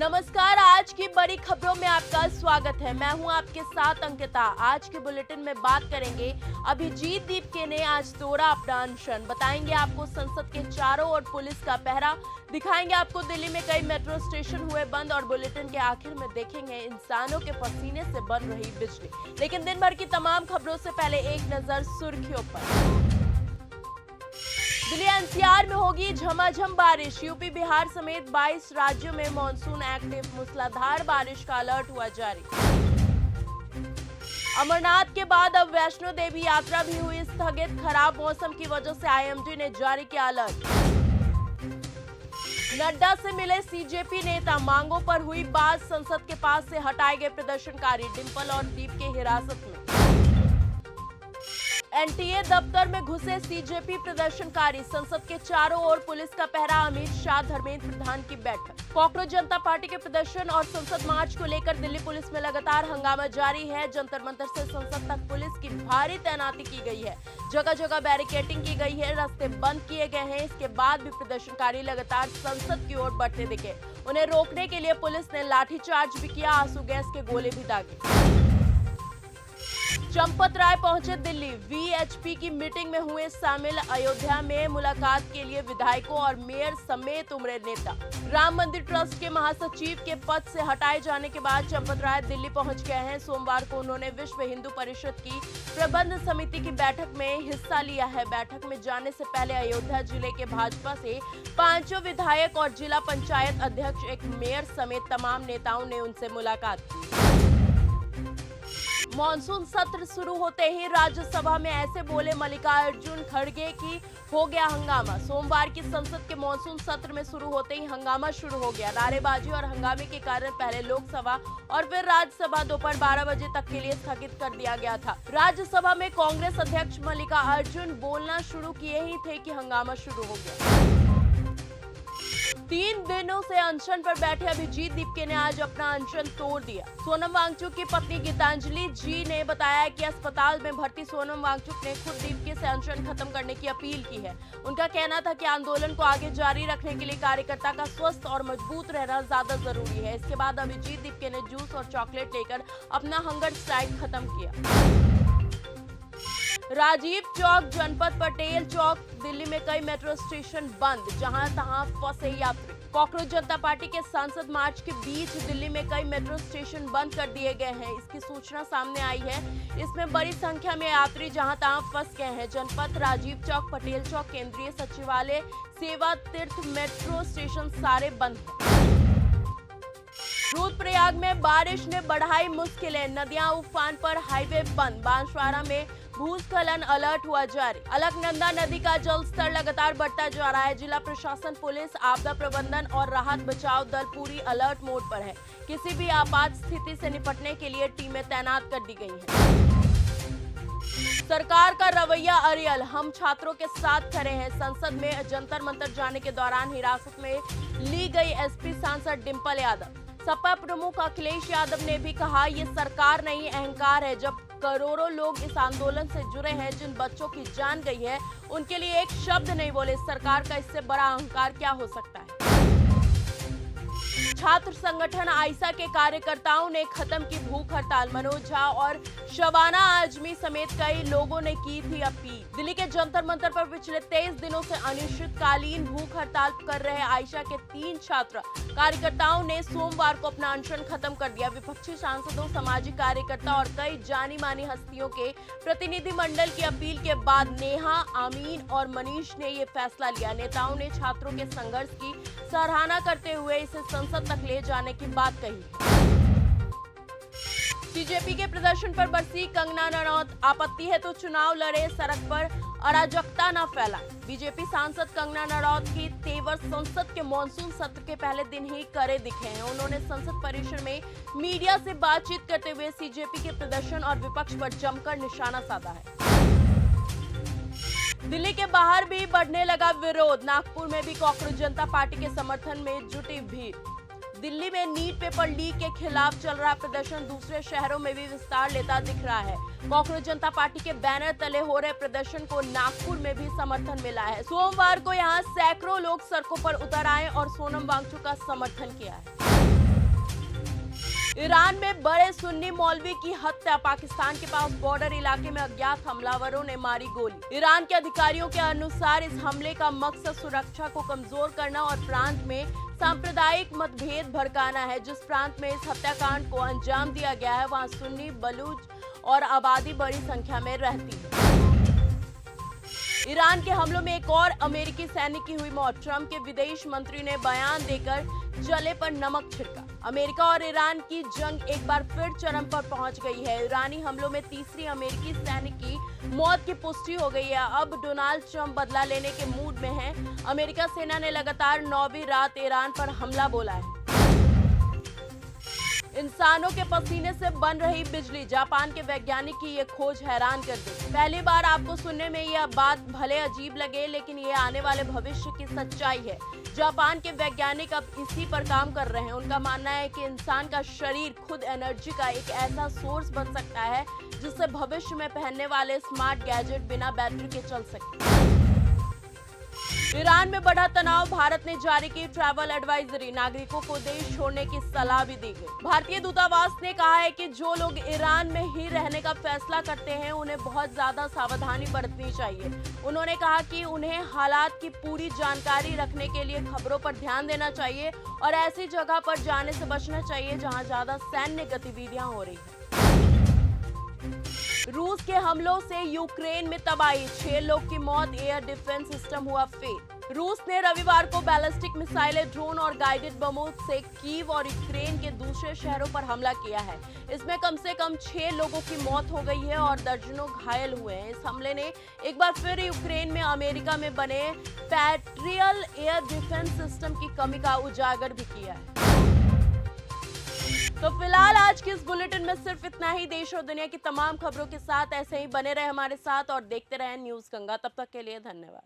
नमस्कार। आज की बड़ी खबरों में आपका स्वागत है। मैं हूं आपके साथ अंकिता। आज के बुलेटिन में बात करेंगे अभिजीत दीपके ने आज तोड़ा अपना अनशन। बताएंगे आपको संसद के चारों ओर पुलिस का पहरा, दिखाएंगे आपको दिल्ली में कई मेट्रो स्टेशन हुए बंद और बुलेटिन के आखिर में देखेंगे इंसानों के पसीने से बन रही बिजली। लेकिन दिन भर की तमाम खबरों से पहले एक नजर सुर्खियों पर। दिल्ली एनसीआर में होगी झमाझम बारिश। यूपी बिहार समेत 22 राज्यों में मॉनसून एक्टिव, मूसलाधार बारिश का अलर्ट हुआ जारी। अमरनाथ के बाद अब वैष्णो देवी यात्रा भी हुई स्थगित। खराब मौसम की वजह से आईएमडी ने जारी किया अलर्ट। नड्डा से मिले सीजेपी नेता, मांगों पर हुई बात। संसद के पास से हटाए गए प्रदर्शनकारी, डिंपल और दीप के हिरासत में। एनटीए दफ्तर में घुसे सीजेपी प्रदर्शनकारी, संसद के चारों ओर पुलिस का पहरा। अमित शाह धर्मेंद्र प्रधान की बैठक। कॉकरोच जनता पार्टी के प्रदर्शन और संसद मार्च को लेकर दिल्ली पुलिस में लगातार हंगामा जारी है। जंतर मंतर से संसद तक पुलिस की भारी तैनाती की गई है। जगह जगह बैरिकेडिंग की गई है, रास्ते बंद किए गए हैं। इसके बाद भी प्रदर्शनकारी लगातार संसद की ओर बढ़ते दिखे। उन्हें रोकने के लिए पुलिस ने लाठीचार्ज भी किया, आंसू गैस के गोले भी दागे। चंपत राय पहुंचे दिल्ली, वीएचपी की मीटिंग में हुए शामिल। अयोध्या में मुलाकात के लिए विधायकों और मेयर समेत उमड़े नेता। राम मंदिर ट्रस्ट के महासचिव के पद से हटाए जाने के बाद चंपत राय दिल्ली पहुंच गए हैं। सोमवार को उन्होंने विश्व हिंदू परिषद की प्रबंध समिति की बैठक में हिस्सा लिया है। बैठक में जाने से पहले अयोध्या जिले के भाजपा से 5 विधायक और जिला पंचायत अध्यक्ष, एक मेयर समेत तमाम नेताओं ने उनसे मुलाकात की। मॉनसून सत्र शुरू होते ही राज्यसभा में ऐसे बोले मल्लिकार्जुन खड़गे की हो गया हंगामा। सोमवार की संसद के मॉनसून सत्र में शुरू होते ही हंगामा शुरू हो गया। नारेबाजी और हंगामे के कारण पहले लोकसभा और फिर राज्यसभा दोपहर 12 बजे तक के लिए स्थगित कर दिया गया था। राज्यसभा में कांग्रेस अध्यक्ष मल्लिकार्जुन बोलना शुरू किए ही थे कि हंगामा शुरू हो गया। 3 दिनों से अनशन पर बैठे अभिजीत दीपके ने आज अपना अनशन तोड़ दिया। सोनम वांगचुक की पत्नी गीतांजलि जी ने बताया कि अस्पताल में भर्ती सोनम वांगचुक ने खुद दीपके से अनशन खत्म करने की अपील की है। उनका कहना था कि आंदोलन को आगे जारी रखने के लिए कार्यकर्ता का स्वस्थ और मजबूत रहना ज्यादा जरूरी है। इसके बाद अभिजीत दीपके ने जूस और चॉकलेट लेकर अपना हंगर स्ट्राइक खत्म किया। राजीव चौक, जनपद पटेल चौक, दिल्ली में कई मेट्रो स्टेशन बंद, जहां तहां फंसे यात्री। कॉकरोच जनता पार्टी के सांसद मार्च के बीच दिल्ली में कई मेट्रो स्टेशन बंद कर दिए गए हैं। इसकी सूचना सामने आई है। इसमें बड़ी संख्या में यात्री जहां तहां फंस गए हैं। जनपद, राजीव चौक, पटेल चौक, केंद्रीय सचिवालय, सेवा तीर्थ मेट्रो स्टेशन सारे बंद हैं। रुद्रप्रयाग में बारिश ने बढ़ाई मुश्किलें, नदियां उफान पर, हाईवे बंद। बांसवाड़ा में भूस्खलन अलर्ट हुआ जारी। अलकनंदा नदी का जलस्तर लगातार बढ़ता जा रहा है। जिला प्रशासन, पुलिस, आपदा प्रबंधन और राहत बचाव दल पूरी अलर्ट मोड पर है। किसी भी आपात स्थिति से निपटने के लिए टीमें तैनात कर दी गई हैं। सरकार का रवैया अड़ियल, हम छात्रों के साथ खड़े हैं। संसद में जंतर मंतर जाने के दौरान हिरासत में ली गई एसपी सांसद डिंपल यादव। सपा प्रमुख अखिलेश यादव ने भी कहा, ये सरकार नहीं अहंकार है। जब करोड़ों लोग इस आंदोलन से जुड़े हैं, जिन बच्चों की जान गई है, उनके लिए एक शब्द नहीं बोले। सरकार का इससे बड़ा अहंकार क्या हो सकता है। छात्र संगठन आइसा के कार्यकर्ताओं ने खत्म की भूख हड़ताल। मनोज झा और शबाना आजमी समेत कई लोगों ने की थी अपील। दिल्ली के जंतर मंतर पर पिछले 23 दिनों से अनिश्चितकालीन भूख हड़ताल कर रहे आइशा के 3 छात्र कार्यकर्ताओं ने सोमवार को अपना अनशन खत्म कर दिया। विपक्षी सांसदों, सामाजिक कार्यकर्ता और कई जानी मानी हस्तियों के प्रतिनिधिमंडल की अपील के बाद नेहा, आमीन और मनीष ने ये फैसला लिया। नेताओं ने छात्रों के संघर्ष की सराहना करते हुए इसे संसद तक ले जाने की बात कही। बीजेपी के प्रदर्शन पर बरसी कंगना रनौत, आपत्ति है तो चुनाव लड़े, सड़क पर अराजकता न फैलाए। बीजेपी सांसद कंगना रनौत की तेवर संसद के मॉनसून सत्र के पहले दिन ही करे दिखे हैं। उन्होंने संसद परिसर में मीडिया से बातचीत करते हुए सीजेपी के प्रदर्शन और विपक्ष पर जमकर निशाना साधा है। दिल्ली के बाहर भी बढ़ने लगा विरोध। नागपुर में भी कॉकरोच जनता पार्टी के समर्थन में जुटी भीड़। दिल्ली में नीट पेपर लीक के खिलाफ चल रहा प्रदर्शन दूसरे शहरों में भी विस्तार लेता दिख रहा है। कॉकरोच जनता पार्टी के बैनर तले हो रहे प्रदर्शन को नागपुर में भी समर्थन मिला है। सोमवार को यहां सैकड़ों लोग सड़कों पर उतर आए और सोनम वांगचुक का समर्थन किया है। ईरान में बड़े सुन्नी मौलवी की हत्या, पाकिस्तान के पास बॉर्डर इलाके में अज्ञात हमलावरों ने मारी गोली। ईरान के अधिकारियों के अनुसार इस हमले का मकसद सुरक्षा को कमजोर करना और प्रांत में सांप्रदायिक मतभेद भड़काना है। जिस प्रांत में इस हत्याकांड को अंजाम दिया गया है वहां सुन्नी, बलूच और आबादी बड़ी संख्या में रहती है। ईरान के हमलों में एक और अमेरिकी सैनिक की हुई मौत, ट्रंप के विदेश मंत्री ने बयान देकर जले पर नमक छिड़का। अमेरिका और ईरान की जंग एक बार फिर चरम पर पहुंच गई है। ईरानी हमलों में तीसरी अमेरिकी सैनिक की मौत की पुष्टि हो गई है। अब डोनाल्ड ट्रंप बदला लेने के मूड में हैं। अमेरिका सेना ने लगातार 9वीं रात ईरान पर हमला बोला है। इंसानों के पसीने से बन रही बिजली, जापान के वैज्ञानिक की ये खोज हैरान कर दी। पहली बार आपको सुनने में यह बात भले अजीब लगे, लेकिन ये आने वाले भविष्य की सच्चाई है। जापान के वैज्ञानिक अब इसी पर काम कर रहे हैं। उनका मानना है कि इंसान का शरीर खुद एनर्जी का एक ऐसा सोर्स बन सकता है जिससे भविष्य में पहनने वाले स्मार्ट गैजेट बिना बैटरी के चल सके। ईरान में बढ़ा तनाव, भारत ने जारी की ट्रैवल एडवाइजरी, नागरिकों को देश छोड़ने की सलाह भी दी गई। भारतीय दूतावास ने कहा है कि जो लोग ईरान में ही रहने का फैसला करते हैं उन्हें बहुत ज्यादा सावधानी बरतनी चाहिए। उन्होंने कहा कि उन्हें हालात की पूरी जानकारी रखने के लिए खबरों पर ध्यान देना चाहिए और ऐसी जगह पर जाने से बचना चाहिए जहां ज्यादा सैन्य गतिविधियां हो रही है। रूस के हमलों से यूक्रेन में तबाही, 6 लोग की मौत, एयर डिफेंस सिस्टम हुआ फेल। रूस ने रविवार को बैलिस्टिक मिसाइलें, ड्रोन और गाइडेड बमों से कीव और यूक्रेन के दूसरे शहरों पर हमला किया है। इसमें कम से कम 6 लोगों की मौत हो गई है और दर्जनों घायल हुए हैं। इस हमले ने एक बार फिर यूक्रेन में अमेरिका में बने पैट्रियल एयर डिफेंस सिस्टम की कमी का उजागर भी किया है। तो फिलहाल आज की इस बुलेटिन में सिर्फ इतना ही। देश और दुनिया की तमाम खबरों के साथ ऐसे ही बने रहे हमारे साथ और देखते रहे न्यूज़ गंगा। तब तक के लिए धन्यवाद।